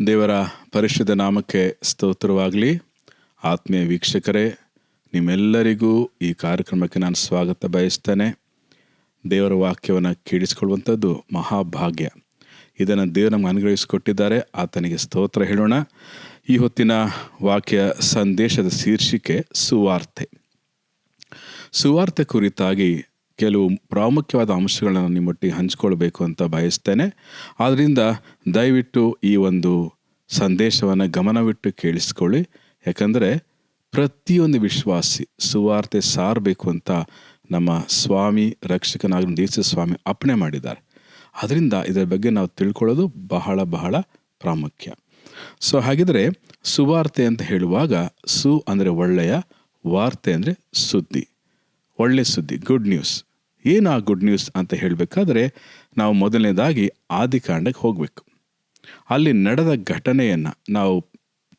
ದೇವರ ಪರಿಶುದ್ಧ ನಾಮಕ್ಕೆ ಸ್ತೋತ್ರವಾಗಲಿ. ಆತ್ಮೀಯ ವೀಕ್ಷಕರೇ, ನಿಮ್ಮೆಲ್ಲರಿಗೂ ಈ ಕಾರ್ಯಕ್ರಮಕ್ಕೆ ನಾನು ಸ್ವಾಗತ ಬಯಸ್ತೇನೆ. ದೇವರ ವಾಕ್ಯವನ್ನು ಕೇಳಿಸಿಕೊಳ್ಳುವಂಥದ್ದು ಮಹಾಭಾಗ್ಯ. ಇದನ್ನು ದೇವರು ನಮಗೆ ಅನುಗ್ರಹಿಸಿಕೊಟ್ಟಿದ್ದಾರೆ. ಆತನಿಗೆ ಸ್ತೋತ್ರ ಹೇಳೋಣ. ಈ ಹೊತ್ತಿನ ವಾಕ್ಯ ಸಂದೇಶದ ಶೀರ್ಷಿಕೆ ಸುವಾರ್ತೆ. ಸುವಾರ್ತೆ ಕುರಿತಾಗಿ ಕೆಲವು ಪ್ರಾಮುಖ್ಯವಾದ ಅಂಶಗಳನ್ನು ನಿಮ್ಮೊಟ್ಟಿಗೆ ಹಂಚಿಕೊಳ್ಬೇಕು ಅಂತ ಬಯಸ್ತೇನೆ. ಆದ್ದರಿಂದ ದಯವಿಟ್ಟು ಈ ಒಂದು ಸಂದೇಶವನ್ನು ಗಮನವಿಟ್ಟು ಕೇಳಿಸ್ಕೊಳ್ಳಿ. ಯಾಕಂದರೆ ಪ್ರತಿಯೊಂದು ವಿಶ್ವಾಸಿ ಸುವಾರ್ತೆ ಸಾರಬೇಕು ಅಂತ ನಮ್ಮ ಸ್ವಾಮಿ ರಕ್ಷಕನಾಗಿ ಯೇಸು ಸ್ವಾಮಿ ಅಪ್ಪಣೆ ಮಾಡಿದ್ದಾರೆ. ಅದರಿಂದ ಇದರ ಬಗ್ಗೆ ನಾವು ತಿಳ್ಕೊಳ್ಳೋದು ಬಹಳ ಬಹಳ ಪ್ರಾಮುಖ್ಯ. ಹಾಗಿದ್ರೆ ಸುವಾರ್ತೆ ಅಂತ ಹೇಳುವಾಗ ಸು ಅಂದರೆ ಒಳ್ಳೆಯ, ವಾರ್ತೆ ಅಂದರೆ ಸುದ್ದಿ, ಒಳ್ಳೆ ಸುದ್ದಿ, ಗುಡ್ ನ್ಯೂಸ್. ಏನು ಆ ಗುಡ್ ನ್ಯೂಸ್ ಅಂತ ಹೇಳಬೇಕಾದ್ರೆ ನಾವು ಮೊದಲನೇದಾಗಿ ಆದಿಕಾಂಡಕ್ಕೆ ಹೋಗಬೇಕು. ಅಲ್ಲಿ ನಡೆದ ಘಟನೆಯನ್ನು ನಾವು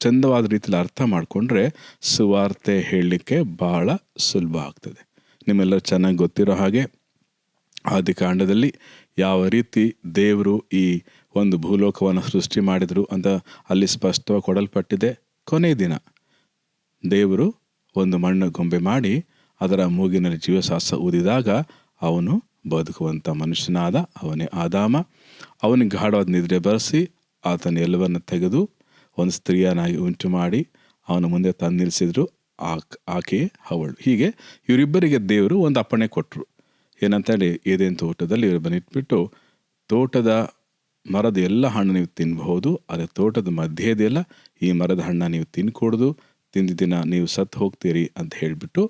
ಚಂದವಾದ ರೀತಿಯಲ್ಲಿ ಅರ್ಥ ಮಾಡಿಕೊಂಡ್ರೆ ಸುವಾರ್ತೆ ಹೇಳಲಿಕ್ಕೆ ಬಹಳ ಸುಲಭ ಆಗ್ತದೆ. ನಿಮ್ಮೆಲ್ಲರೂ ಚೆನ್ನಾಗಿ ಗೊತ್ತಿರೋ ಹಾಗೆ ಆದಿಕಾಂಡದಲ್ಲಿ ಯಾವ ರೀತಿ ದೇವರು ಈ ಒಂದು ಭೂಲೋಕವನ್ನು ಸೃಷ್ಟಿ ಮಾಡಿದರು ಅಂತ ಅಲ್ಲಿ ಸ್ಪಷ್ಟವಾಗಿ ಕೊಡಲ್ಪಟ್ಟಿದೆ. ಕೊನೆಯ ದಿನ ದೇವರು ಒಂದು ಮಣ್ಣು ಗೊಂಬೆ ಮಾಡಿ ಅದರ ಮೂಗಿನಲ್ಲಿ ಜೀವಶ್ವಾಸ ಊದಿದಾಗ ಅವನು ಬದುಕುವಂಥ ಮನುಷ್ಯನಾದ. ಅವನೇ ಆದಾಮ. ಅವನಿಗೆ ಗಾಢವಾದ ನಿದ್ರೆ ಬರೆಸಿ ಆತನ ಎಲ್ಲವನ್ನು ತೆಗೆದು ಒಂದು ಸ್ತ್ರೀಯನಾಗಿ ಉಂಟು ಮಾಡಿ ಅವನ ಮುಂದೆ ತಂದು ನಿಲ್ಲಿಸಿದ್ರು. ಆಕೆಯೇ ಹವಳು. ಹೀಗೆ ಇವರಿಬ್ಬರಿಗೆ ದೇವರು ಒಂದು ಅಪ್ಪಣೆ ಕೊಟ್ಟರು. ಏನಂತೇಳಿ, ಏದೇನು ತೋಟದಲ್ಲಿ ಇವರಿಬ್ಬರನ್ನ ಇಟ್ಬಿಟ್ಟು, ತೋಟದ ಮರದ ಎಲ್ಲ ಹಣ್ಣು ನೀವು ತಿನ್ನಬಹುದು, ಆದರೆ ತೋಟದ ಮಧ್ಯೆದೆಲ್ಲ ಈ ಮರದ ಹಣ್ಣು ನೀವು ತಿನ್ಕೊಡ್ದು, ತಿಂದ ದಿನ ನೀವು ಸತ್ತು ಹೋಗ್ತೀರಿ ಅಂತ ಹೇಳಿಬಿಟ್ಟು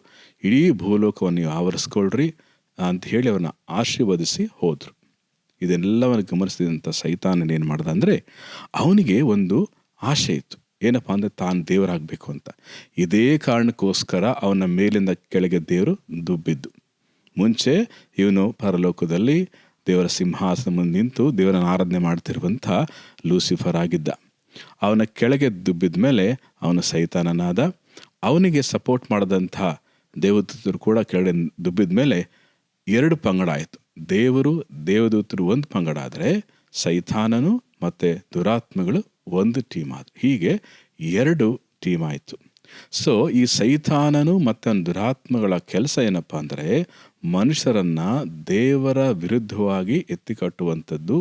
ಇಡೀ ಭೂಲೋಕವನ್ನು ನೀವು ಆವರಿಸ್ಕೊಳ್ರಿ ಅಂತ ಹೇಳಿ ಅವನ್ನ ಆಶೀರ್ವದಿಸಿ ಹೋದರು. ಇದೆಲ್ಲವನ್ನು ಗಮನಿಸಿದಂಥ ಸೈತಾನನೇನು ಮಾಡ್ದ ಅಂದರೆ, ಅವನಿಗೆ ಒಂದು ಆಶೆ ಇತ್ತು. ಏನಪ್ಪ ಅಂದರೆ ತಾನು ದೇವರಾಗಬೇಕು ಅಂತ. ಇದೇ ಕಾರಣಕ್ಕೋಸ್ಕರ ಅವನ ಮೇಲಿಂದ ಕೆಳಗೆ ದೇವರು ದುಬ್ಬಿದ್ದು. ಮುಂಚೆ ಇವನು ಪರಲೋಕದಲ್ಲಿ ದೇವರ ಸಿಂಹಾಸನ ಮುಂದೆ ನಿಂತು ದೇವರನ್ನು ಆರಾಧನೆ ಮಾಡ್ತಿರುವಂಥ ಲೂಸಿಫರ್ ಆಗಿದ್ದ. ಅವನ ಕೆಳಗೆ ದುಬ್ಬಿದ ಮೇಲೆ ಅವನು ಸೈತಾನನಾದ. ಅವನಿಗೆ ಸಪೋರ್ಟ್ ಮಾಡಿದಂಥ ದೇವದೂತರು ಕೂಡ ಕೆಳಗಡೆ ದುಬ್ಬಿದ ಮೇಲೆ ಎರಡು ಪಂಗಡ ಆಯಿತು. ದೇವರು ದೇವದೂತರು ಒಂದು ಪಂಗಡ ಆದರೆ ಸೈತಾನನು ಮತ್ತು ದುರಾತ್ಮಗಳು ಒಂದು ಟೀಮ್ ಆದರು. ಹೀಗೆ ಎರಡು ಟೀಮ್ ಆಯಿತು. ಈ ಸೈತಾನನು ಮತ್ತು ದುರಾತ್ಮಗಳ ಕೆಲಸ ಏನಪ್ಪ ಅಂದರೆ, ಮನುಷ್ಯರನ್ನು ದೇವರ ವಿರುದ್ಧವಾಗಿ ಎತ್ತಿ ಕಟ್ಟುವಂಥದ್ದು,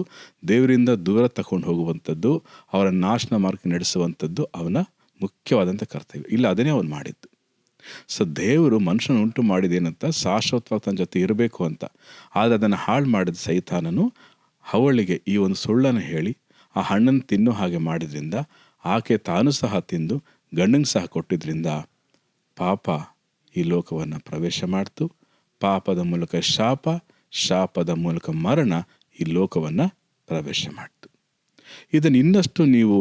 ದೇವರಿಂದ ದೂರ ತಗೊಂಡು ಹೋಗುವಂಥದ್ದು, ಅವರ ನಾಶನ ಮಾರ್ಗ ನಡೆಸುವಂಥದ್ದು ಅವನ ಮುಖ್ಯವಾದಂಥ ಕರ್ತವ್ಯ. ಇಲ್ಲ, ಅದನ್ನೇ ಅವನು ಮಾಡಿದ್ದು. ದೇವರು ಮನುಷ್ಯನ ಉಂಟು ಮಾಡಿದೇನಂತ ಶಾಶ್ವತವಾಗಿ ತನ್ನ ಜೊತೆ ಇರಬೇಕು ಅಂತ. ಆದರೆ ಅದನ್ನು ಹಾಳು ಮಾಡಿದ ಸೈತಾನನು ಹವಳಿಗೆ ಈ ಒಂದು ಸುಳ್ಳನ್ನು ಹೇಳಿ ಆ ಹಣ್ಣನ್ನು ತಿನ್ನೋ ಹಾಗೆ ಮಾಡಿದ್ರಿಂದ, ಆಕೆ ತಾನು ಸಹ ತಿಂದು ಗಂಡಂಗೆ ಸಹ ಕೊಟ್ಟಿದ್ರಿಂದ ಪಾಪ ಈ ಲೋಕವನ್ನು ಪ್ರವೇಶ ಮಾಡ್ತು. ಪಾಪದ ಮೂಲಕ ಶಾಪ, ಶಾಪದ ಮೂಲಕ ಮರಣ ಈ ಲೋಕವನ್ನು ಪ್ರವೇಶ ಮಾಡ್ತು. ಇದನ್ನು ಇನ್ನಷ್ಟು ನೀವು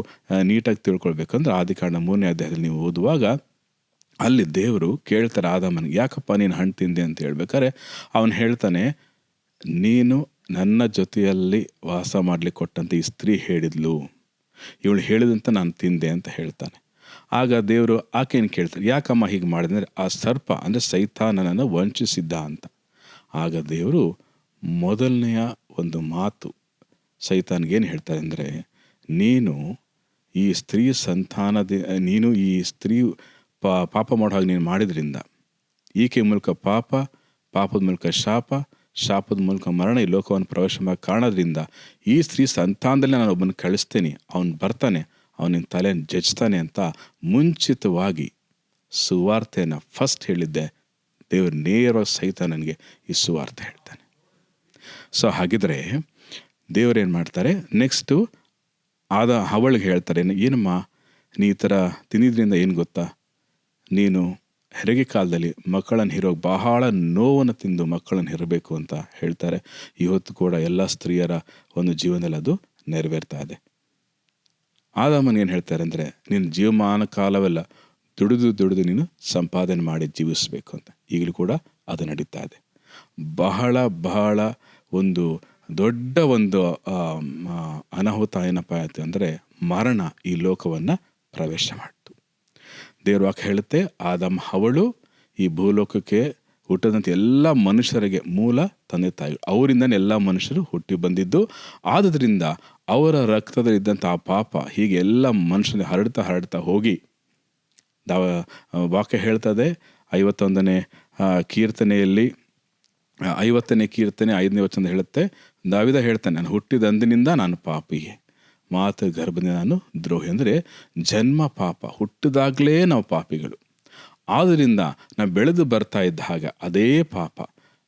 ನೀಟಾಗಿ ತಿಳ್ಕೊಳ್ಬೇಕಂದ್ರೆ ಆದಿಕಾಂಡ 3ನೇ ಅಧ್ಯಾಯದಲ್ಲಿ ನೀವು ಓದುವಾಗ ಅಲ್ಲಿ ದೇವರು ಕೇಳ್ತಾರೆ ಆದಾಮನಿಗೆ, ಯಾಕಪ್ಪ ನೀನು ಹಣ್ಣು ತಿಂದೆ ಅಂತ ಹೇಳ್ಬೇಕಾದ್ರೆ ಅವನು ಹೇಳ್ತಾನೆ, ನೀನು ನನ್ನ ಜೊತೆಯಲ್ಲಿ ವಾಸ ಮಾಡಲಿಕ್ಕೆ ಕೊಟ್ಟಂತೆ ಈ ಸ್ತ್ರೀ ಹೇಳಿದ್ಲು, ಇವಳು ಹೇಳಿದಂತ ನಾನು ತಿಂದೆ ಅಂತ ಹೇಳ್ತಾನೆ. ಆಗ ದೇವರು ಆಕೆಯನ್ನು ಕೇಳ್ತಾರೆ, ಯಾಕಮ್ಮ ಹೀಗೆ ಮಾಡಿದ್ರೆ? ಆ ಸರ್ಪ ಅಂದರೆ ಸೈತಾನನನ್ನು ವಂಚಿಸಿದ್ದ ಅಂತ. ಆಗ ದೇವರು ಮೊದಲನೆಯ ಒಂದು ಮಾತು ಸೈತಾನ್ಗೇನು ಹೇಳ್ತಾರೆ ಅಂದರೆ, ನೀನು ಈ ಸ್ತ್ರೀ ನೀನು ಈ ಸ್ತ್ರೀ ಪಾಪ ಮಾಡೋ ಹಾಗೆ ನೀನು ಮಾಡಿದ್ರಿಂದ ಈಕೆ ಮೂಲಕ ಪಾಪ, ಪಾಪದ ಮೂಲಕ ಶಾಪ, ಶಾಪದ ಮೂಲಕ ಮರಣ ಈ ಲೋಕವನ್ನು ಪ್ರವೇಶ ಮಾಡಿ ಕಾರಣದ್ರಿಂದ ಈ ಸ್ತ್ರೀ ಸಂತಾನದಲ್ಲಿ ನಾನು ಒಬ್ಬನ ಕಳಿಸ್ತೇನೆ, ಅವನು ಬರ್ತಾನೆ, ಅವನಿನ ತಲೆಯನ್ನು ಜಜ್ತಾನೆ ಅಂತ ಮುಂಚಿತವಾಗಿ ಸುವಾರ್ತೆಯನ್ನು ಫಸ್ಟ್ ಹೇಳಿದ್ದೆ ದೇವರು. ನೇರವಾಗಿ ಸೈತಾನನಿಗೆ ಈ ಸುವಾರ್ತೆ ಹೇಳ್ತಾನೆ. ಹಾಗಿದ್ರೆ ದೇವರೇನು ಮಾಡ್ತಾರೆ, ನೆಕ್ಸ್ಟು ಹವಳಿಗೆ ಹೇಳ್ತಾರೆ, ಏನಮ್ಮ ನೀ ಈ ಥರ ತಿನ್ನಿದ್ರಿಂದ ಏನು ಗೊತ್ತಾ, ನೀನು ಹೆರಿಗೆ ಕಾಲದಲ್ಲಿ ಮಕ್ಕಳನ್ನು ಹೆರೋಗಿ ಬಹಳ ನೋವನ್ನು ತಿಂದು ಮಕ್ಕಳನ್ನು ಹೆರಬೇಕು ಅಂತ ಹೇಳ್ತಾರೆ. ಇವತ್ತು ಕೂಡ ಎಲ್ಲ ಸ್ತ್ರೀಯರ ಒಂದು ಜೀವನದಲ್ಲಿ ಅದು ನೆರವೇರ್ತಾ ಇದೆ. ಆದಾಮನಿಗೇನು ಹೇಳ್ತಾರೆ ಅಂದರೆ, ನಿನ್ನ ಜೀವಮಾನ ಕಾಲವೆಲ್ಲ ದುಡಿದು ನೀನು ಸಂಪಾದನೆ ಮಾಡಿ ಜೀವಿಸಬೇಕು ಅಂತ. ಈಗಲೂ ಕೂಡ ಅದು ನಡೀತಾ ಇದೆ. ಬಹಳ ಬಹಳ ಒಂದು ದೊಡ್ಡ ಒಂದು ಅನಾಹುತ ಏನಪ್ಪ ಆಯಿತು ಅಂದರೆ, ಮರಣ ಈ ಲೋಕವನ್ನು ಪ್ರವೇಶ ಮಾಡಿತು. ದೇವ್ರ ವಾಕ್ಯ ಹೇಳುತ್ತೆ, ಆದಾಮ ಹವಳು ಈ ಭೂಲೋಕಕ್ಕೆ ಹುಟ್ಟದಂಥ ಎಲ್ಲ ಮನುಷ್ಯರಿಗೆ ಮೂಲ ತಂದೆ ತಾಯಿಗಳು, ಅವರಿಂದನೇ ಎಲ್ಲ ಮನುಷ್ಯರು ಹುಟ್ಟಿ ಬಂದಿದ್ದು. ಆದುದರಿಂದ ಅವರ ರಕ್ತದಲ್ಲಿದ್ದಂಥ ಆ ಪಾಪ ಹೀಗೆ ಎಲ್ಲ ಮನುಷ್ಯನಿಗೆ ಹರಡ್ತಾ ಹೋಗಿ ವಾಕ್ಯ ಹೇಳ್ತದೆ 51ನೇ ಕೀರ್ತನೆಯಲ್ಲಿ 50ನೇ ಕೀರ್ತನೆ 5ನೇ ವಚನ ಹೇಳುತ್ತೆ, ದಾವಿದ ಹೇಳ್ತಾನೆ, ನಾನು ಹುಟ್ಟಿದಂದಿನಿಂದ ನಾನು ಪಾಪಿಯೇ, ಮಾತು ಗರ್ಭದಿಂದ ನಾನು ದ್ರೋಹಿ. ಅಂದರೆ ಜನ್ಮ ಪಾಪ, ಹುಟ್ಟಿದಾಗಲೇ ನಾವು ಪಾಪಿಗಳು. ಆದ್ದರಿಂದ ನಾವು ಬೆಳೆದು ಬರ್ತಾ ಇದ್ದ ಹಾಗೆ ಅದೇ ಪಾಪ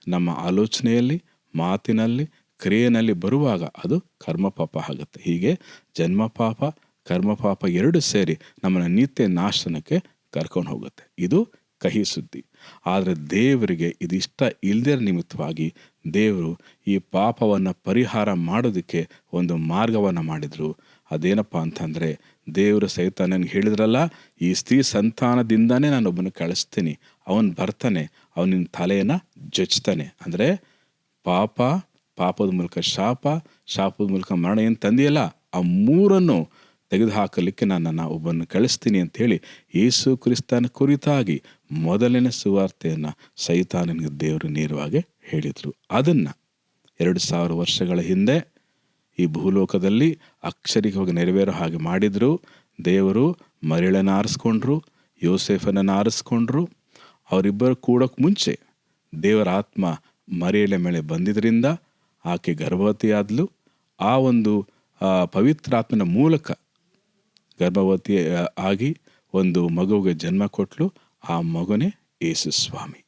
ನಮ್ಮ ಆಲೋಚನೆಯಲ್ಲಿ, ಮಾತಿನಲ್ಲಿ, ಕ್ರಿಯೆಯಲ್ಲಿ ಬರುವಾಗ ಅದು ಕರ್ಮಪಾಪ ಆಗುತ್ತೆ. ಹೀಗೆ ಜನ್ಮ ಪಾಪ, ಕರ್ಮಪಾಪ ಎರಡು ಸೇರಿ ನಮ್ಮನ್ನು ನಿತ್ಯ ನಾಶನಕ್ಕೆ ಕರ್ಕೊಂಡು ಹೋಗುತ್ತೆ. ಇದು ಕಹಿ ಸುದ್ದಿ. ಆದರೆ ದೇವರಿಗೆ ಇದಿಷ್ಟ ಇಲ್ಲದೇ ನಿಮಿತ್ತವಾಗಿ ದೇವರು ಈ ಪಾಪವನ್ನು ಪರಿಹಾರ ಮಾಡೋದಕ್ಕೆ ಒಂದು ಮಾರ್ಗವನ್ನು ಮಾಡಿದರು. ಅದೇನಪ್ಪ ಅಂತಂದರೆ, ದೇವರು ಸೈತಾನನಿಗೆ ಹೇಳಿದ್ರಲ್ಲ, ಈ ಸ್ತ್ರೀ ಸಂತಾನದಿಂದನೇ ನಾನು ಒಬ್ಬನ ಕಳಿಸ್ತೀನಿ, ಅವನು ಬರ್ತಾನೆ, ಅವನಿನ ತಲೆಯನ್ನು ಜೊಚ್ತಾನೆ. ಅಂದರೆ ಪಾಪದ ಮೂಲಕ ಶಾಪದ ಮೂಲಕ ಮರಣ ಏನು ತಂದೆಯಲ್ಲ, ಆ ಮೂರನ್ನು ತೆಗೆದುಹಾಕಲಿಕ್ಕೆ ನಾನು ಒಬ್ಬನ್ನು ಕಳಿಸ್ತೀನಿ ಅಂಥೇಳಿ ಯೇಸು ಕ್ರಿಸ್ತನ ಕುರಿತಾಗಿ ಮೊದಲನೇ ಸುವಾರ್ತೆಯನ್ನು ಸೈತಾನನಿಗೆ ದೇವರು ನೇರವಾಗಿ ಹೇಳಿದರು. ಅದನ್ನು 2000 ವರ್ಷಗಳ ಹಿಂದೆ ಈ ಭೂಲೋಕದಲ್ಲಿ ಅಕ್ಷರಿಕವಾಗಿ ನೆರವೇರೋ ಹಾಗೆ ಮಾಡಿದರು. ದೇವರು ಮರಿಯಳನ್ನು ಆರಿಸ್ಕೊಂಡ್ರು, ಯೋಸೇಫನನ್ನು ಆರಿಸ್ಕೊಂಡ್ರು. ಅವರಿಬ್ಬರು ಕೂಡೋಕ್ಕೆ ಮುಂಚೆ ದೇವರ ಆತ್ಮ ಮರಿಯಳ ಮೇಲೆ ಬಂದಿದ್ದರಿಂದ ಆಕೆ ಗರ್ಭವತಿಯಾದಲು. ಆ ಒಂದು ಪವಿತ್ರಾತ್ಮನ ಮೂಲಕ ಗರ್ಭವತಿ ಆಗಿ ಒಂದು ಮಗುವಿಗೆ ಜನ್ಮ ಕೊಟ್ಟಲು. ಆ ಮಗುನೇ ಯೇಸು ಸ್ವಾಮಿ.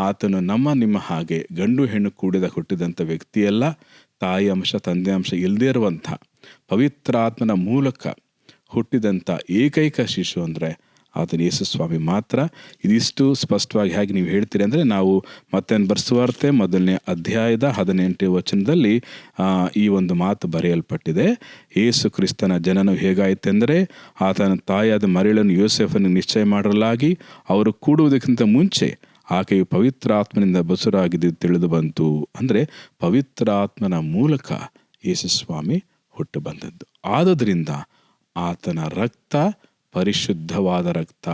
ಆತನು ನಿಮ್ಮ ಹಾಗೆ ಗಂಡು ಹೆಣ್ಣು ಕೂಡಿದ ಹುಟ್ಟಿದಂಥ ವ್ಯಕ್ತಿಯಲ್ಲ, ತಾಯಿ ಅಂಶ ತಂದೆ ಅಂಶ ಇಲ್ಲದೇ ಇರುವಂಥ ಪವಿತ್ರಾತ್ಮನ ಮೂಲಕ ಹುಟ್ಟಿದಂಥ ಏಕೈಕ ಶಿಶು ಅಂದರೆ ಆತನ ಯೇಸು ಸ್ವಾಮಿ ಮಾತ್ರ. ಇದಿಷ್ಟು ಸ್ಪಷ್ಟವಾಗಿ ಹೇಗೆ ನೀವು ಹೇಳ್ತೀರಿ ಅಂದರೆ, ನಾವು ಮತ್ತೆ ಬರೆಸುವಾರ್ತೆ 1ನೇ ಅಧ್ಯಾಯದ 18ನೇ ವಚನದಲ್ಲಿ ಈ ಒಂದು ಮಾತು ಬರೆಯಲ್ಪಟ್ಟಿದೆ. ಯೇಸು ಕ್ರಿಸ್ತನ ಜನನ ಹೇಗಾಯಿತೆಂದರೆ, ಆತನ ತಾಯಿಯಾದ ಮರಿಯಳನ್ನು ಯೋಸೇಫನಿಗೆ ನಿಶ್ಚಯ ಮಾಡಲಾಗಿ ಅವರು ಕೂಡುವುದಕ್ಕಿಂತ ಮುಂಚೆ ಆಕೆಯು ಪವಿತ್ರಾತ್ಮನಿಂದ ಬಸುರಾಗಿದ್ದು ತಿಳಿದು ಬಂತು. ಅಂದರೆ ಪವಿತ್ರಾತ್ಮನ ಮೂಲಕ ಯೇಸು ಸ್ವಾಮಿ ಹುಟ್ಟು ಬಂದದ್ದು. ಆದುದರಿಂದ ಆತನ ರಕ್ತ ಪರಿಶುದ್ಧವಾದ ರಕ್ತ.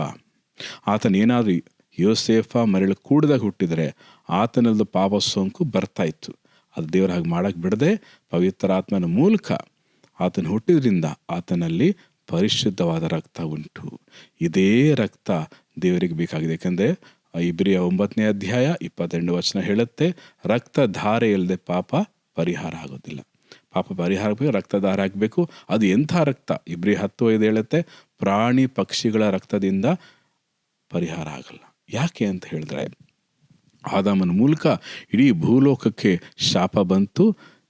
ಆತನೇನಾದರೂ ಯೋಸೇಫ ಮರಿಯಳು ಕೂಡದಾಗ ಹುಟ್ಟಿದರೆ ಆತನದ್ದು ಪಾಪ ಸೋಂಕು ಬರ್ತಾ ಇತ್ತು. ಅದು ದೇವರ ಹಾಗೆ ಮಾಡಕ್ಕೆ ಬಿಡದೆ ಪವಿತ್ರಾತ್ಮನ ಮೂಲಕ ಆತನ ಹುಟ್ಟಿದ್ರಿಂದ ಆತನಲ್ಲಿ ಪರಿಶುದ್ಧವಾದ ರಕ್ತ ಉಂಟು. ಇದೇ ರಕ್ತ ದೇವರಿಗೆ ಬೇಕಾಗಿದೆ. ಯಾಕೆಂದರೆ ಇಬ್ರಿಯ 9ನೇ ಅಧ್ಯಾಯ 28 ವಚನ ಹೇಳುತ್ತೆ, ರಕ್ತ ಧಾರೆ ಇಲ್ಲದೆ ಪಾಪ ಪರಿಹಾರ ಆಗೋದಿಲ್ಲ. ಪಾಪ ಪರಿಹಾರ ರಕ್ತಧಾರ ಆಗಬೇಕು. ಅದು ಎಂಥ ರಕ್ತ? ಇಬ್ರಿಯ 10:5 ಹೇಳುತ್ತೆ, ಪ್ರಾಣಿ ಪಕ್ಷಿಗಳ ರಕ್ತದಿಂದ ಪರಿಹಾರ ಆಗಲ್ಲ. ಯಾಕೆ ಅಂತ ಹೇಳಿದ್ರೆ, ಆದಾಮನ ಮೂಲಕ ಇಡೀ ಭೂಲೋಕಕ್ಕೆ ಶಾಪ ಬಂತು.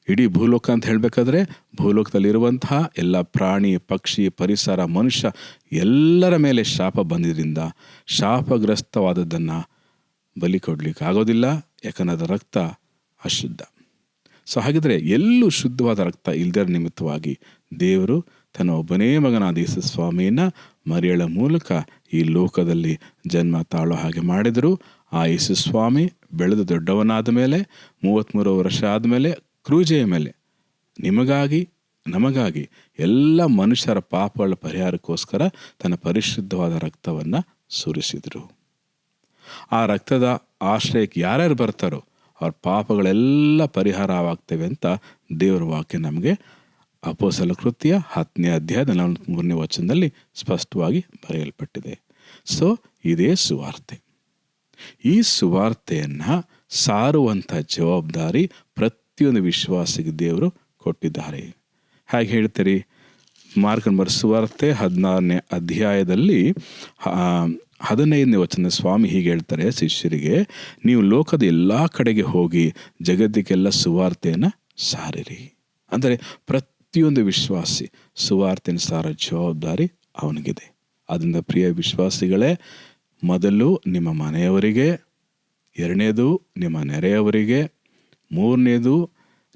ಇಡೀ ಭೂಲೋಕ ಅಂತ ಹೇಳಬೇಕಾದ್ರೆ ಭೂಲೋಕದಲ್ಲಿರುವಂತಹ ಎಲ್ಲ ಪ್ರಾಣಿ ಪಕ್ಷಿ ಪರಿಸರ ಮನುಷ್ಯ ಎಲ್ಲರ ಮೇಲೆ ಶಾಪ ಬಂದಿದ್ದರಿಂದ ಶಾಪಗ್ರಸ್ತವಾದದ್ದನ್ನು ಬಲಿ ಕೊಡಲಿಕ್ಕೆ ಆಗೋದಿಲ್ಲ. ಯಾಕಂದ್ರೆ ಅದರ ರಕ್ತ ಅಶುದ್ಧ. ಸೊ ಹಾಗಿದ್ರೆ ಎಲ್ಲೂ ಶುದ್ಧವಾದ ರಕ್ತ ಇಲ್ಲದರ ನಿಮಿತ್ತವಾಗಿ ದೇವರು ತನ್ನ ಒಬ್ಬನೇ ಮಗನಾದ ಯೇಸು ಸ್ವಾಮಿಯನ್ನು ಮರಿಯಳ ಮೂಲಕ ಈ ಲೋಕದಲ್ಲಿ ಜನ್ಮ ತಾಳೋ ಹಾಗೆ ಮಾಡಿದರು. ಆ ಯೇಸು ಸ್ವಾಮಿ ಬೆಳೆದು ದೊಡ್ಡವನಾದ ಮೇಲೆ 33 ವರ್ಷ ಆದಮೇಲೆ ಕ್ರೂಜೆಯ ಮೇಲೆ ನಿಮಗಾಗಿ ನಮಗಾಗಿ ಎಲ್ಲ ಮನುಷ್ಯರ ಪಾಪಗಳ ಪರಿಹಾರಕ್ಕೋಸ್ಕರ ತನ್ನ ಪರಿಶುದ್ಧವಾದ ರಕ್ತವನ್ನು ಸುರಿಸಿದರು. ಆ ರಕ್ತದ ಆಶ್ರಯಕ್ಕೆ ಯಾರ್ಯಾರು ಬರ್ತಾರೋ ಅವ್ರ ಪಾಪಗಳೆಲ್ಲ ಪರಿಹಾರವಾಗ್ತವೆ ಅಂತ ದೇವರ ವಾಕ್ಯ ನಮಗೆ ಅಪೊಸ್ತಲರ ಕೃತ್ಯ 10ನೇ ಅಧ್ಯಾಯದ 43ನೇ ವಚನದಲ್ಲಿ ಸ್ಪಷ್ಟವಾಗಿ ಬರೆಯಲ್ಪಟ್ಟಿದೆ. ಸೊ ಇದೇ ಸುವಾರ್ತೆ. ಈ ಸುವಾರ್ತೆಯನ್ನು ಸಾರುವಂಥ ಜವಾಬ್ದಾರಿ ಪ್ರತಿಯೊಂದು ವಿಶ್ವಾಸಿಗೆ ದೇವರು ಕೊಟ್ಟಿದ್ದಾರೆ. ಹಾಗೆ ಹೇಳ್ತೀರಿ, ಮಾರ್ಕನ ಸುವಾರ್ತೆ 16ನೇ ಅಧ್ಯಾಯದಲ್ಲಿ 15ನೇ ವಚನ ಸ್ವಾಮಿ ಹೀಗೆ ಹೇಳ್ತಾರೆ ಶಿಷ್ಯರಿಗೆ, ನೀವು ಲೋಕದ ಎಲ್ಲ ಕಡೆಗೆ ಹೋಗಿ ಜಗತ್ತಿಗೆಲ್ಲ ಸುವಾರ್ತೆಯನ್ನು ಸಾರಿರಿ. ಅಂದರೆ ಪ್ರತಿಯೊಂದು ವಿಶ್ವಾಸಿ ಸುವಾರ್ತೆಯನ್ನು ಸಾರೋ ಜವಾಬ್ದಾರಿ ಅವನಿಗಿದೆ. ಅದರಿಂದ ಪ್ರಿಯ ವಿಶ್ವಾಸಿಗಳೇ, ಮೊದಲು ನಿಮ್ಮ ಮನೆಯವರಿಗೆ, ಎರಡನೇದು ನಿಮ್ಮ ನೆರೆಯವರಿಗೆ, ಮೂರನೇದು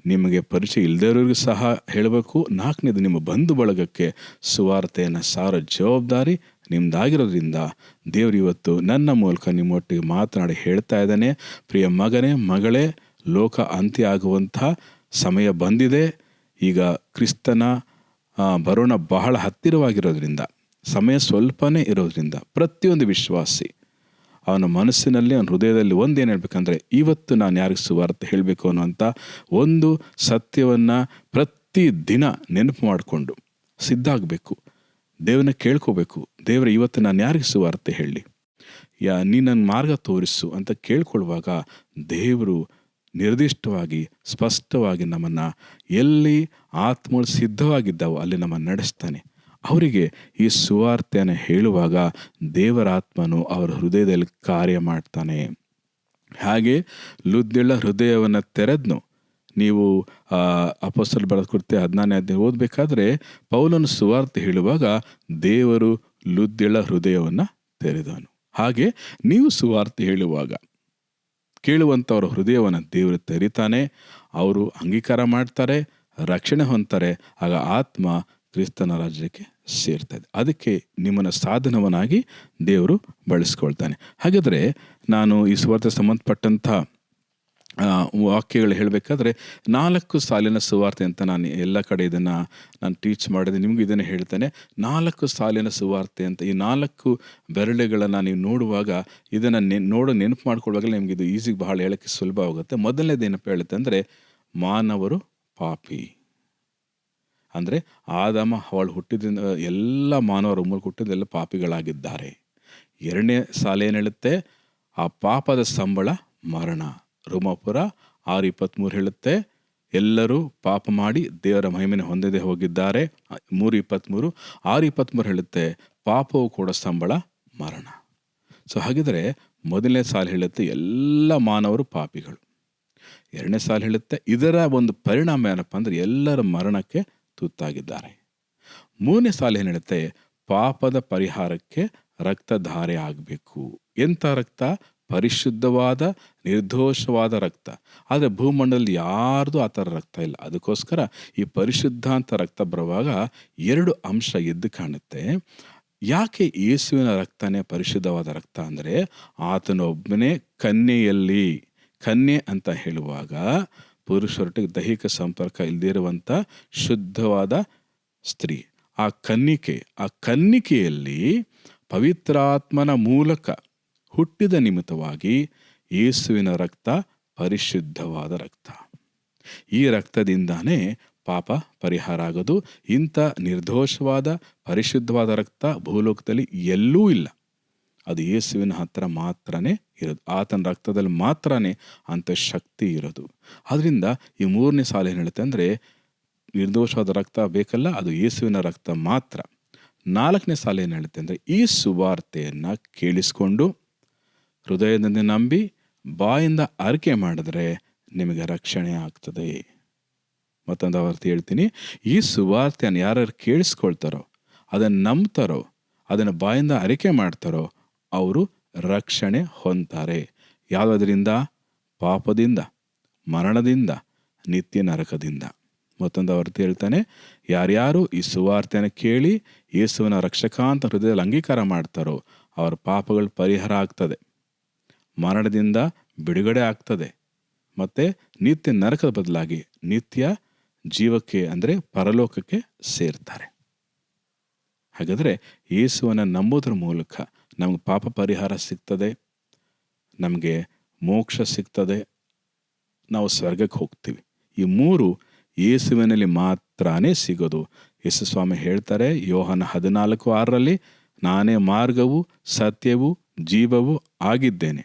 ನಿಮಗೆ ಪರಿಚಯ ಇಲ್ಲದವರಿಗೂ ಸಹ ಹೇಳಬೇಕು, ನಾಲ್ಕನೇದು ನಿಮ್ಮ ಬಂಧು ಬಳಗಕ್ಕೆ ಸುವಾರ್ತೆಯನ್ನು ಸಾರೋ ಜವಾಬ್ದಾರಿ ನಿಮ್ಮದಾಗಿರೋದ್ರಿಂದ ದೇವರು ಇವತ್ತು ನನ್ನ ಮೂಲಕ ನಿಮ್ಮೊಟ್ಟಿಗೆ ಮಾತನಾಡಿ ಹೇಳ್ತಾ ಇದ್ದಾನೆ, ಪ್ರಿಯ ಮಗನೇ ಮಗಳೇ, ಲೋಕ ಅಂತ್ಯ ಆಗುವಂಥ ಸಮಯ ಬಂದಿದೆ. ಈಗ ಕ್ರಿಸ್ತನ ಬರೋಣ ಬಹಳ ಹತ್ತಿರವಾಗಿರೋದ್ರಿಂದ, ಸಮಯ ಸ್ವಲ್ಪನೇ ಇರೋದ್ರಿಂದ ಪ್ರತಿಯೊಂದು ವಿಶ್ವಾಸಿ ಅವನ ಮನಸ್ಸಿನಲ್ಲಿ, ಅವನ ಹೃದಯದಲ್ಲಿ ಒಂದೇನು ಹೇಳ್ಬೇಕಂದ್ರೆ, ಇವತ್ತು ನಾನು ಯಾರಿಗೆ ಸುವಾರ್ತೆ ಹೇಳಬೇಕು ಅನ್ನುವಂಥ ಒಂದು ಸತ್ಯವನ್ನು ಪ್ರತಿ ದಿನ ನೆನಪು ಮಾಡಿಕೊಂಡು ಸಿದ್ಧ ಆಗಬೇಕು. ದೇವರನ್ನ ಕೇಳ್ಕೋಬೇಕು, ದೇವರ ಇವತ್ತು ನಾನು ಯಾರಿಗೆ ಸುವಾರ್ತೆ ಹೇಳಲಿ, ನೀ ನನ್ನ ಮಾರ್ಗ ತೋರಿಸು ಅಂತ ಕೇಳ್ಕೊಳ್ಳುವಾಗ ದೇವರು ನಿರ್ದಿಷ್ಟವಾಗಿ ಸ್ಪಷ್ಟವಾಗಿ ನಮ್ಮನ್ನು ಎಲ್ಲಿ ಆತ್ಮಗಳು ಸಿದ್ಧವಾಗಿದ್ದಾವೋ ಅಲ್ಲಿ ನಮ್ಮನ್ನು ನಡೆಸ್ತಾನೆ. ಅವರಿಗೆ ಈ ಸುವಾರ್ತೆಯನ್ನು ಹೇಳುವಾಗ ದೇವರಾತ್ಮನು ಅವರ ಹೃದಯದಲ್ಲಿ ಕಾರ್ಯ ಮಾಡ್ತಾನೆ. ಹಾಗೆ ಲುದ್ಯಳ ಹೃದಯವನ್ನು ತೆರೆದ್ನು. ನೀವು ಅಪೊಸ್ತಲರ ಬರೆದ ಕೃತ್ಯ 14ನೇ ಅಧ್ಯಾಯ ಓದಬೇಕಾದ್ರೆ ಪೌಲನು ಸುವಾರ್ತೆ ಹೇಳುವಾಗ ದೇವರು ಲುದ್ಯಳ ಹೃದಯವನ್ನು ತೆರೆದನು. ಹಾಗೆ ನೀವು ಸುವಾರ್ತೆ ಹೇಳುವಾಗ ಕೇಳುವಂಥವ್ರ ಹೃದಯವನ್ನು ದೇವರು ತೆರಿತಾನೆ. ಅವರು ಅಂಗೀಕಾರ ಮಾಡ್ತಾರೆ, ರಕ್ಷಣೆ ಹೊಂದ್ತಾರೆ. ಆಗ ಆತ್ಮ ಕ್ರಿಸ್ತನ ರಾಜ್ಯಕ್ಕೆ ಸೇರ್ತದೆ. ಅದಕ್ಕೆ ನಿಮ್ಮನ್ನು ಸಾಧನವನ್ನಾಗಿ ದೇವರು ಬಳಸ್ಕೊಳ್ತಾನೆ. ಹಾಗಾದರೆ ನಾನು ಈ ಸುವಾರ್ತೆ ಸಂಬಂಧಪಟ್ಟಂಥ ವಾಕ್ಯಗಳು ಹೇಳಬೇಕಾದ್ರೆ 4 ಸಾಲಿನ ಸುವಾರ್ತೆ ಅಂತ ನಾನು ಎಲ್ಲ ಕಡೆ ಇದನ್ನು ನಾನು ಟೀಚ್ ಮಾಡಿದೆ. ನಿಮಗೂ ಇದನ್ನು ಹೇಳ್ತೇನೆ. 4 ಸಾಲಿನ ಸುವಾರ್ತೆ ಅಂತ. ಈ 4 ಬೆರಳುಗಳನ್ನು ನೀವು ನೋಡುವಾಗ ಇದನ್ನು ನೆನಪು ಮಾಡ್ಕೊಳ್ಳುವಾಗಲೇ ನಿಮ್ಗೆ ಇದು ಈಸಿಗೆ ಬಹಳ ಹೇಳೋಕ್ಕೆ ಸುಲಭ ಆಗುತ್ತೆ. ಮೊದಲನೇದು ಏನಪ್ಪ ಹೇಳುತ್ತೆ ಅಂದರೆ, ಮಾನವರು ಪಾಪಿ. ಅಂದರೆ ಆದಾಮ ಅವಳು ಹುಟ್ಟಿದ್ರಿಂದ ಎಲ್ಲ ಮಾನವರ ಮೂಲಕ ಹುಟ್ಟಿದ ಪಾಪಿಗಳಾಗಿದ್ದಾರೆ. 2ನೇ ಸಾಲ ಏನು ಹೇಳುತ್ತೆ, ಆ ಪಾಪದ ಸಂಬಳ ಮರಣ. ರೋಮಾಪುರ 6:23 ಹೇಳುತ್ತೆ, ಎಲ್ಲರೂ ಪಾಪ ಮಾಡಿ ದೇವರ ಮಹಿಮೆಯನ್ನು ಹೊಂದದೆ ಹೋಗಿದ್ದಾರೆ. 3:23. 6:23 ಹೇಳುತ್ತೆ, ಪಾಪವು ಕೂಡ ಸಂಬಳ ಮರಣ. ಸೊ ಹಾಗಿದ್ರೆ ಮೊದಲನೇ ಸಾಲ ಹೇಳುತ್ತೆ ಎಲ್ಲ ಮಾನವರು ಪಾಪಿಗಳು. 2ನೇ ಸಾಲ ಹೇಳುತ್ತೆ ಇದರ ಒಂದು ಪರಿಣಾಮ ಏನಪ್ಪ ಅಂದರೆ ಎಲ್ಲರ ಮರಣಕ್ಕೆ ತುತ್ತಾಗಿದ್ದಾರೆ. 3ನೇ ಸಾಲ ಏನು ಹೇಳುತ್ತೆ, ಪಾಪದ ಪರಿಹಾರಕ್ಕೆ ರಕ್ತಧಾರೆ ಆಗಬೇಕು. ಎಂಥ ರಕ್ತ? ಪರಿಶುದ್ಧವಾದ ನಿರ್ದೋಷವಾದ ರಕ್ತ. ಆದರೆ ಭೂಮಂಡಲದಲ್ಲಿ ಯಾರ್ದು ಆ ಥರ ರಕ್ತ ಇಲ್ಲ. ಅದಕ್ಕೋಸ್ಕರ ಈ ಪರಿಶುದ್ಧ ಅಂತ ರಕ್ತ ಬರುವಾಗ 2 ಅಂಶ ಎದ್ದು ಕಾಣುತ್ತೆ. ಯಾಕೆ ಯೇಸುವಿನ ರಕ್ತನೇ ಪರಿಶುದ್ಧವಾದ ರಕ್ತ ಅಂದರೆ, ಆತನೊಬ್ಬನೇ ಕನ್ಯೆಯಲ್ಲಿ, ಕನ್ಯೆ ಅಂತ ಹೇಳುವಾಗ ಪುರುಷರೊಟ್ಟಿಗೆ ದೈಹಿಕ ಸಂಪರ್ಕ ಇಲ್ಲದೇ ಇರುವಂಥ ಶುದ್ಧವಾದ ಸ್ತ್ರೀ. ಆ ಕನ್ನಿಕೆಯಲ್ಲಿ ಪವಿತ್ರಾತ್ಮನ ಮೂಲಕ ಹುಟ್ಟಿದ ನಿಮಿತ್ತವಾಗಿ ಯೇಸುವಿನ ರಕ್ತ ಪರಿಶುದ್ಧವಾದ ರಕ್ತ. ಈ ರಕ್ತದಿಂದಾನೇ ಪಾಪ ಪರಿಹಾರ ಆಗೋದು. ಇಂಥ ನಿರ್ದೋಷವಾದ ಪರಿಶುದ್ಧವಾದ ರಕ್ತ ಭೂಲೋಕದಲ್ಲಿ ಎಲ್ಲೂ ಇಲ್ಲ. ಅದು ಯೇಸುವಿನ ಹತ್ರ ಮಾತ್ರನೇ ಇರೋದು. ಆತನ ರಕ್ತದಲ್ಲಿ ಮಾತ್ರನೇ ಅಂಥ ಶಕ್ತಿ ಇರೋದು. ಆದ್ದರಿಂದ ಈ 3ನೇ ಸಾಲ ಏನು ಹೇಳುತ್ತೆ ಅಂದರೆ, ನಿರ್ದೋಷವಾದ ರಕ್ತ ಬೇಕಲ್ಲ, ಅದು ಯೇಸುವಿನ ರಕ್ತ ಮಾತ್ರ. 4ನೇ ಸಾಲ ಏನು ಹೇಳುತ್ತೆ ಅಂದರೆ, ಈ ಸುವಾರ್ತೆಯನ್ನು ಕೇಳಿಸ್ಕೊಂಡು ಹೃದಯದಿಂದ ನಂಬಿ ಬಾಯಿಂದ ಅರಿಕೆ ಮಾಡಿದ್ರೆ ನಿಮಗೆ ರಕ್ಷಣೆ ಆಗ್ತದೆ. ಮತ್ತೊಂದು ಆವರ್ತಿ ಹೇಳ್ತೀನಿ, ಈ ಸುವಾರ್ತೆಯನ್ನು ಯಾರು ಕೇಳಿಸ್ಕೊಳ್ತಾರೋ, ಅದನ್ನು ನಂಬ್ತಾರೋ, ಅದನ್ನು ಬಾಯಿಂದ ಅರಿಕೆ ಮಾಡ್ತಾರೋ ಅವರು ರಕ್ಷಣೆ ಹೊಂದ್ತಾರೆ. ಯಾವುದರಿಂದ? ಪಾಪದಿಂದ, ಮರಣದಿಂದ, ನಿತ್ಯ ನರಕದಿಂದ. ಮತ್ತೊಂದು ಆವರ್ತಿ ಹೇಳ್ತಾನೆ, ಯಾರ್ಯಾರು ಈ ಸುವಾರ್ತೆಯನ್ನು ಕೇಳಿ ಯೇಸುವಿನ ರಕ್ಷಕಾಂತ ಹೃದಯದಲ್ಲಿ ಅಂಗೀಕಾರ ಮಾಡ್ತಾರೋ ಅವರ ಪಾಪಗಳು ಪರಿಹಾರ ಆಗ್ತದೆ, ಮರಣದಿಂದ ಬಿಡುಗಡೆ ಆಗ್ತದೆ, ಮತ್ತು ನಿತ್ಯ ನರಕದ ಬದಲಾಗಿ ನಿತ್ಯ ಜೀವಕ್ಕೆ ಅಂದರೆ ಪರಲೋಕಕ್ಕೆ ಸೇರ್ತಾರೆ. ಹಾಗಾದರೆ ಯೇಸುವನ್ನು ನಂಬೋದ್ರ ಮೂಲಕ ನಮಗೆ ಪಾಪ ಪರಿಹಾರ ಸಿಗ್ತದೆ, ನಮಗೆ ಮೋಕ್ಷ ಸಿಗ್ತದೆ, ನಾವು ಸ್ವರ್ಗಕ್ಕೆ ಹೋಗ್ತೀವಿ. ಈ 3 ಯೇಸುವಿನಲ್ಲಿ ಮಾತ್ರನೇ ಸಿಗೋದು. ಯೇಸು ಸ್ವಾಮಿ ಹೇಳ್ತಾರೆ ಯೋಹಾನ 14:6 ನಾನೇ ಮಾರ್ಗವು ಸತ್ಯವೂ ಜೀವವೂ ಆಗಿದ್ದೇನೆ,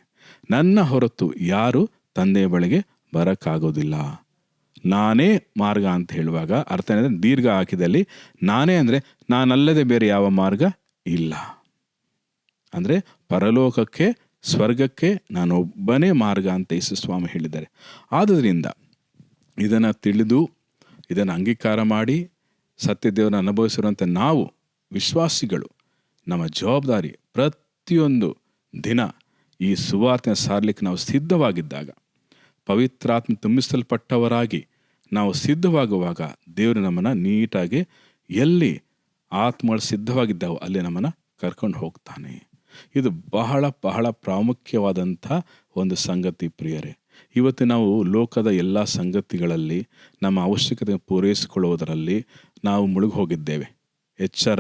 ನನ್ನ ಹೊರತು ಯಾರು ತಂದೆಯ ಬಳಿಗೆ ಬರೋಕ್ಕಾಗೋದಿಲ್ಲ. ನಾನೇ ಮಾರ್ಗ ಅಂತ ಹೇಳುವಾಗ ಅರ್ಥ ಏನಂದರೆ, ದೀರ್ಘ ಹಾಕಿದಲ್ಲಿ ನಾನೇ ಅಂದರೆ ನಾನಲ್ಲದೆ ಬೇರೆ ಯಾವ ಮಾರ್ಗ ಇಲ್ಲ. ಅಂದರೆ ಪರಲೋಕಕ್ಕೆ, ಸ್ವರ್ಗಕ್ಕೆ ನಾನೊಬ್ಬನೇ ಮಾರ್ಗ ಅಂತ ಯೇಸು ಸ್ವಾಮಿ ಹೇಳಿದ್ದಾರೆ. ಆದುದರಿಂದ ಇದನ್ನು ತಿಳಿದು ಇದನ್ನು ಅಂಗೀಕಾರ ಮಾಡಿ ಸತ್ಯದೇವರನ್ನು ಅನುಭವಿಸಿರುವಂಥ ನಾವು ವಿಶ್ವಾಸಿಗಳು ನಮ್ಮ ಜವಾಬ್ದಾರಿ ಪ್ರತಿಯೊಂದು ದಿನ ಈ ಸುವಾರ್ತೆಯನ್ನು ಸಾರಲಿಕ್ಕೆ ನಾವು ಸಿದ್ಧವಾಗಿದ್ದಾಗ, ಪವಿತ್ರಾತ್ಮ ತುಂಬಿಸಲ್ಪಟ್ಟವರಾಗಿ ನಾವು ಸಿದ್ಧವಾಗುವಾಗ ದೇವರು ನಮ್ಮನ್ನು ನೀಟಾಗಿ ಎಲ್ಲಿ ಆತ್ಮಗಳು ಸಿದ್ಧವಾಗಿದ್ದಾವೆ ಅಲ್ಲಿ ನಮ್ಮನ್ನು ಕರ್ಕೊಂಡು ಹೋಗ್ತಾನೆ. ಇದು ಬಹಳ ಬಹಳ ಪ್ರಾಮುಖ್ಯವಾದಂಥ ಒಂದು ಸಂಗತಿ ಪ್ರಿಯರೇ. ಇವತ್ತು ನಾವು ಲೋಕದ ಎಲ್ಲ ಸಂಗತಿಗಳಲ್ಲಿ ನಮ್ಮ ಅವಶ್ಯಕತೆ ಪೂರೈಸಿಕೊಳ್ಳುವುದರಲ್ಲಿ ನಾವು ಮುಳುಗಿ ಹೋಗಿದ್ದೇವೆ. ಎಚ್ಚರ,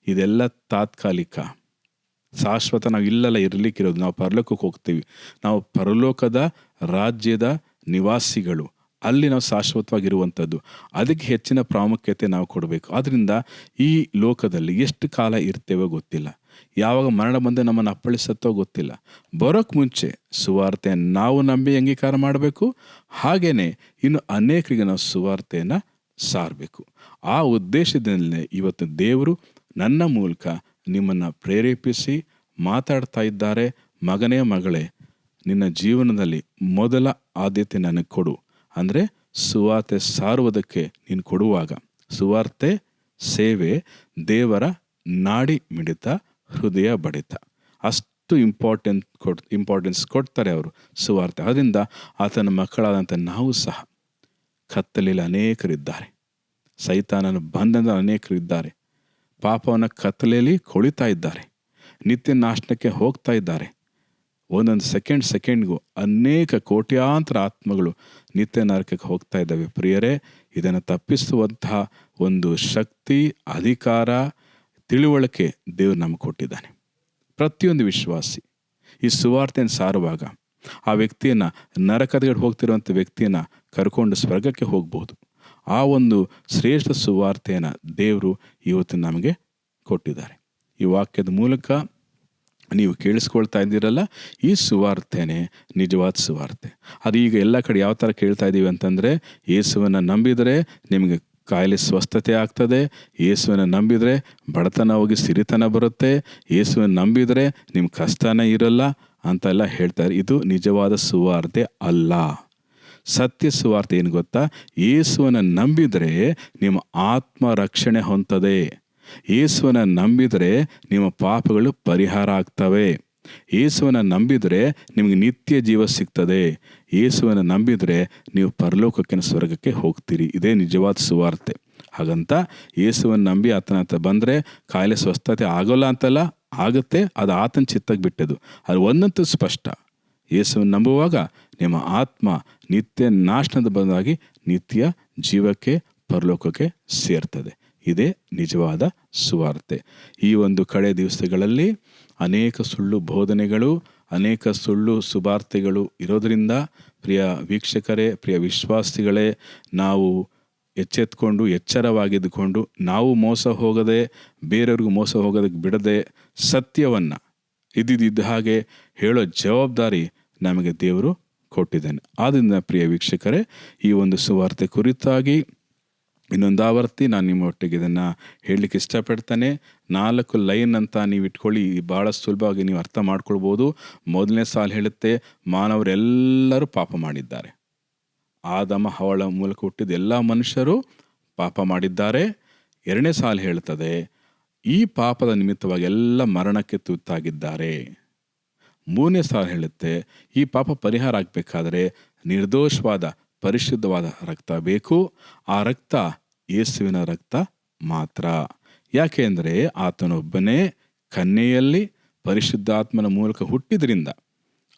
ಇದೆಲ್ಲ ತಾತ್ಕಾಲಿಕ. ಶಾಶ್ವತ ನಾವು ಇಲ್ಲೆಲ್ಲ ಇರಲಿಕ್ಕಿರೋದು, ನಾವು ಪರಲೋಕಕ್ಕೆ ಹೋಗ್ತೀವಿ. ನಾವು ಪರಲೋಕದ ರಾಜ್ಯದ ನಿವಾಸಿಗಳು, ಅಲ್ಲಿ ನಾವು ಶಾಶ್ವತವಾಗಿರುವಂಥದ್ದು. ಅದಕ್ಕೆ ಹೆಚ್ಚಿನ ಪ್ರಾಮುಖ್ಯತೆ ನಾವು ಕೊಡಬೇಕು. ಆದ್ದರಿಂದ ಈ ಲೋಕದಲ್ಲಿ ಎಷ್ಟು ಕಾಲ ಇರ್ತೇವೋ ಗೊತ್ತಿಲ್ಲ, ಯಾವಾಗ ಮರಣ ಬಂದು ನಮ್ಮನ್ನು ಅಪ್ಪಳಿಸುತ್ತೋ ಗೊತ್ತಿಲ್ಲ. ಬರೋಕ್ಕೆ ಮುಂಚೆ ಸುವಾರ್ತೆಯನ್ನು ನಾವು ನಂಬಿ ಅಂಗೀಕಾರ ಮಾಡಬೇಕು. ಹಾಗೆಯೇ ಇನ್ನು ಅನೇಕರಿಗೆ ನಾವು ಸುವಾರ್ತೆಯನ್ನು ಸಾರಬೇಕು. ಆ ಉದ್ದೇಶದಿಂದಲೇ ಇವತ್ತು ದೇವರು ನನ್ನ ಮೂಲಕ ನಿಮ್ಮನ್ನು ಪ್ರೇರೇಪಿಸಿ ಮಾತಾಡ್ತಾ ಇದ್ದಾರೆ. ಮಗನೇ ಮಗಳೇ, ನಿನ್ನ ಜೀವನದಲ್ಲಿ ಮೊದಲ ಆದ್ಯತೆ ನನಗೆ ಕೊಡು. ಅಂದರೆ ಸುವಾರ್ತೆ ಸಾರುವುದಕ್ಕೆ ನೀನು ಕೊಡುವಾಗ, ಸುವಾರ್ತೆ ಸೇವೆ ದೇವರ ನಾಡಿ ಮಿಡಿತ, ಹೃದಯ ಬಡಿತ, ಅಷ್ಟು ಇಂಪಾರ್ಟೆನ್ಸ್ ಕೊಡ್ತಾರೆ ಅವರು ಸುವಾರ್ತೆ. ಅದರಿಂದ ಆತನ ಮಕ್ಕಳಾದಂಥ ನಾವು ಸಹ, ಕತ್ತಲೆಯಲ್ಲಿ ಅನೇಕರಿದ್ದಾರೆ, ಸೈತಾನನ ಬಂಧನದ ಅನೇಕರಿದ್ದಾರೆ, ಪಾಪವನ್ನು ಕತ್ತಲೆಯಲ್ಲಿ ಕೊಳಿತಾ ಇದ್ದಾರೆ, ನಿತ್ಯ ನಾಶನಕ್ಕೆ ಹೋಗ್ತಾ ಇದ್ದಾರೆ. ಒಂದೊಂದು ಸೆಕೆಂಡ್ಗೂ ಅನೇಕ ಕೋಟ್ಯಾಂತರ ಆತ್ಮಗಳು ನಿತ್ಯ ನರಕಕ್ಕೆ ಹೋಗ್ತಾ ಇದ್ದಾವೆ. ಪ್ರಿಯರೇ, ಇದನ್ನು ತಪ್ಪಿಸುವಂತಹ ಒಂದು ಶಕ್ತಿ, ಅಧಿಕಾರ, ತಿಳುವಳಿಕೆ ದೇವರು ನಮಗೆ ಕೊಟ್ಟಿದ್ದಾನೆ. ಪ್ರತಿಯೊಂದು ವಿಶ್ವಾಸಿ ಈ ಸುವಾರ್ತೆಯನ್ನು ಸಾರುವಾಗ ಆ ವ್ಯಕ್ತಿಯನ್ನು, ನರಕದ ಹೋಗ್ತಿರುವಂಥ ವ್ಯಕ್ತಿಯನ್ನು ಕರ್ಕೊಂಡು ಸ್ವರ್ಗಕ್ಕೆ ಹೋಗ್ಬೋದು. ಆ ಒಂದು ಶ್ರೇಷ್ಠ ಸುವಾರ್ತೆಯನ್ನು ದೇವರು ಇವತ್ತು ನಮಗೆ ಕೊಟ್ಟಿದ್ದಾರೆ. ಈ ವಾಕ್ಯದ ಮೂಲಕ ನೀವು ಕೇಳಿಸ್ಕೊಳ್ತಾ ಇದ್ದೀರಲ್ಲ, ಈ ಸುವಾರ್ತೆನೇ ನಿಜವಾದ ಸುವಾರ್ತೆ. ಅದು ಈಗ ಎಲ್ಲ ಕಡೆ ಯಾವ ಥರ ಕೇಳ್ತಾ ಇದ್ದೀವಿ ಅಂತಂದರೆ, ಯೇಸುವನ್ನು ನಂಬಿದರೆ ನಿಮಗೆ ಕಾಯಿಲೆ ಸ್ವಸ್ಥತೆ ಆಗ್ತದೆ, ಯೇಸುವನ್ನು ನಂಬಿದರೆ ಬಡತನ ಹೋಗಿ ಸಿರಿತನ ಬರುತ್ತೆ, ಯೇಸುವನ್ನು ನಂಬಿದರೆ ನಿಮ್ಮ ಕಷ್ಟನೇ ಇರಲ್ಲ ಅಂತೆಲ್ಲ ಹೇಳ್ತಾರೆ. ಇದು ನಿಜವಾದ ಸುವಾರ್ತೆ ಅಲ್ಲ. ಸತ್ಯ ಸುವಾರ್ತೆ ಏನು ಗೊತ್ತಾ? ಯೇಸುವನ್ನು ನಂಬಿದರೆ ನಿಮ್ಮ ಆತ್ಮ ರಕ್ಷಣೆ ಹೊಂದದೆ, ಯೇಸುವನ್ನು ನಂಬಿದರೆ ನಿಮ್ಮ ಪಾಪಗಳು ಪರಿಹಾರ ಆಗ್ತವೆ, ಯೇಸುವನ್ನು ನಂಬಿದರೆ ನಿಮಗೆ ನಿತ್ಯ ಜೀವ ಸಿಗ್ತದೆ, ಯೇಸುವನ್ನು ನಂಬಿದರೆ ನೀವು ಪರಲೋಕಕ್ಕೆ, ಸ್ವರ್ಗಕ್ಕೆ ಹೋಗ್ತೀರಿ. ಇದೇ ನಿಜವಾದ ಸುವಾರ್ತೆ. ಹಾಗಂತ ಯೇಸುವನ್ನು ನಂಬಿ ಆತನ ಹತ್ರ ಬಂದರೆ ಕಾಯಿಲೆ ಸ್ವಸ್ಥತೆ ಆಗೋಲ್ಲ ಅಂತಲ್ಲ, ಆಗುತ್ತೆ. ಅದು ಆತನ ಚಿತ್ತಕ್ಕೆ ಬಿಟ್ಟದು. ಅದು ಒಂದಂತೂ ಸ್ಪಷ್ಟ, ಯೇಸುವನ್ನು ನಂಬುವಾಗ ನಿಮ್ಮ ಆತ್ಮ ನಿತ್ಯ ನಾಶನದ ಬದಲಾಗಿ ನಿತ್ಯ ಜೀವಕ್ಕೆ, ಪರಲೋಕಕ್ಕೆ ಸೇರ್ತದೆ. ಇದೇ ನಿಜವಾದ ಸುವಾರ್ತೆ. ಈ ಒಂದು ಕಡೆ ದಿವಸಗಳಲ್ಲಿ ಅನೇಕ ಸುಳ್ಳು ಬೋಧನೆಗಳು, ಅನೇಕ ಸುಳ್ಳು ಸುವಾರ್ತೆಗಳು ಇರೋದರಿಂದ ಪ್ರಿಯ ವೀಕ್ಷಕರೇ, ಪ್ರಿಯ ವಿಶ್ವಾಸಿಗಳೇ, ನಾವು ಎಚ್ಚೆತ್ಕೊಂಡು ಎಚ್ಚರವಾಗಿದ್ದುಕೊಂಡು ನಾವು ಮೋಸ ಹೋಗದೆ, ಬೇರೆಯವ್ರಿಗೂ ಮೋಸ ಹೋಗೋದಕ್ಕೆ ಬಿಡದೆ, ಸತ್ಯವನ್ನು ಇದ್ದಿದ್ದ ಹಾಗೆ ಹೇಳೋ ಜವಾಬ್ದಾರಿ ನಮಗೆ ದೇವರು ಕೊಟ್ಟಿದ್ದಾನೆ. ಆದ್ದರಿಂದ ಪ್ರಿಯ ವೀಕ್ಷಕರೇ, ಈ ಒಂದು ಸುವಾರ್ತೆ ಕುರಿತಾಗಿ ಇನ್ನೊಂದು ಆವರ್ತಿ ನಾನು ನಿಮ್ಮ ಒಟ್ಟಿಗೆ ಇದನ್ನು ಹೇಳಲಿಕ್ಕೆ ಇಷ್ಟಪಡ್ತೇನೆ. 4 ಲೈನ್ ಅಂತ ನೀವು ಇಟ್ಕೊಳ್ಳಿ, ಭಾಳ ಸುಲಭವಾಗಿ ನೀವು ಅರ್ಥ ಮಾಡ್ಕೊಳ್ಬೋದು. ಮೊದಲನೇ ಸಾಲು ಹೇಳುತ್ತೆ, ಮಾನವರೆಲ್ಲರೂ ಪಾಪ ಮಾಡಿದ್ದಾರೆ. ಆದಮ ಹವಳ ಮೂಲಕ ಹುಟ್ಟಿದ ಎಲ್ಲ ಮನುಷ್ಯರು ಪಾಪ ಮಾಡಿದ್ದಾರೆ. 2ನೇ ಸಾಲು ಹೇಳ್ತದೆ, ಈ ಪಾಪದ ನಿಮಿತ್ತವಾಗಿ ಎಲ್ಲ ಮರಣಕ್ಕೆ ತುತ್ತಾಗಿದ್ದಾರೆ. 3ನೇ ಸಾಲು ಹೇಳುತ್ತೆ, ಈ ಪಾಪ ಪರಿಹಾರ ಆಗಬೇಕಾದರೆ ನಿರ್ದೋಷವಾದ ಪರಿಶುದ್ಧವಾದ ರಕ್ತ ಬೇಕು. ಆ ರಕ್ತ ಯೇಸುವಿನ ರಕ್ತ ಮಾತ್ರ. ಯಾಕೆ ಅಂದರೆ ಆತನೊಬ್ಬನೇ ಕನ್ಯೆಯಲ್ಲಿ ಪರಿಶುದ್ಧಾತ್ಮನ ಮೂಲಕ ಹುಟ್ಟಿದ್ರಿಂದ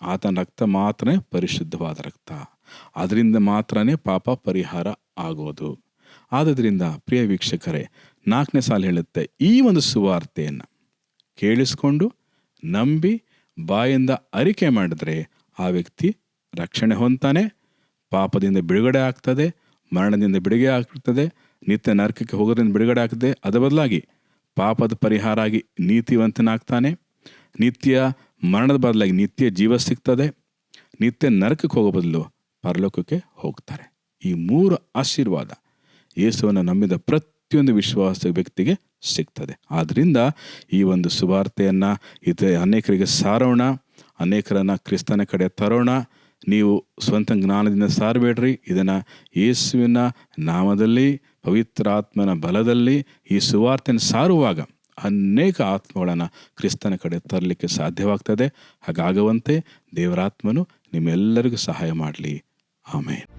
ಆತನ ರಕ್ತ ಮಾತ್ರನೇ ಪರಿಶುದ್ಧವಾದ ರಕ್ತ. ಅದರಿಂದ ಮಾತ್ರನೇ ಪಾಪ ಪರಿಹಾರ ಆಗೋದು. ಆದ್ದರಿಂದ ಪ್ರಿಯ ವೀಕ್ಷಕರೇ, 4ನೇ ಸಾಲು ಹೇಳುತ್ತೆ, ಈ ಒಂದು ಸುವಾರ್ತೆಯನ್ನು ಕೇಳಿಸ್ಕೊಂಡು ನಂಬಿ ಬಾಯಿಂದ ಅರಿಕೆ ಮಾಡಿದ್ರೆ ಆ ವ್ಯಕ್ತಿ ರಕ್ಷಣೆ ಹೊಂದ್ತಾನೆ, ಪಾಪದಿಂದ ಬಿಡುಗಡೆ ಆಗ್ತದೆ, ಮರಣದಿಂದ ಬಿಡುಗಡೆ ಆಗ್ತದೆ, ನಿತ್ಯ ನರಕಕ್ಕೆ ಹೋಗೋದ್ರಿಂದ ಬಿಡುಗಡೆ ಆಗ್ತದೆ. ಅದರ ಬದಲಾಗಿ ಪಾಪದ ಪರಿಹಾರ ಆಗಿ ನೀತಿವಂತನಾಗ್ತಾನೆ, ನಿತ್ಯ ಮರಣದ ಬದಲಾಗಿ ನಿತ್ಯ ಜೀವ ಸಿಗ್ತದೆ, ನಿತ್ಯ ನರಕಕ್ಕೆ ಹೋಗೋ ಬದಲು ಪರಲೋಕಕ್ಕೆ ಹೋಗ್ತಾರೆ. ಈ 3 ಆಶೀರ್ವಾದ ಯೇಸುವನ್ನು ನಂಬಿದ ಪ್ರತಿಯೊಂದು ವಿಶ್ವಾಸ ವ್ಯಕ್ತಿಗೆ ಸಿಗ್ತದೆ. ಆದ್ದರಿಂದ ಈ ಒಂದು ಸುವಾರ್ತೆಯನ್ನು ಅನೇಕರಿಗೆ ಸಾರೋಣ, ಅನೇಕರನ್ನು ಕ್ರಿಸ್ತನ ಕಡೆ ತರೋಣ. ನೀವು ಸ್ವಂತ ಜ್ಞಾನದಿಂದ ಸಾರಬೇಡ್ರಿ. ಇದನ್ನು ಯೇಸುವಿನ ನಾಮದಲ್ಲಿ, ಪವಿತ್ರಾತ್ಮನ ಬಲದಲ್ಲಿ ಈ ಸುವಾರ್ತೆಯನ್ನು ಸಾರುವಾಗ ಅನೇಕ ಆತ್ಮಗಳನ್ನು ಕ್ರಿಸ್ತನ ಕಡೆ ತರಲಿಕ್ಕೆ ಸಾಧ್ಯವಾಗ್ತದೆ. ಹಾಗಾಗುವಂತೆ ದೇವರಾತ್ಮನು ನಿಮ್ಮೆಲ್ಲರಿಗೂ ಸಹಾಯ ಮಾಡಲಿ. ಆಮೇನ್.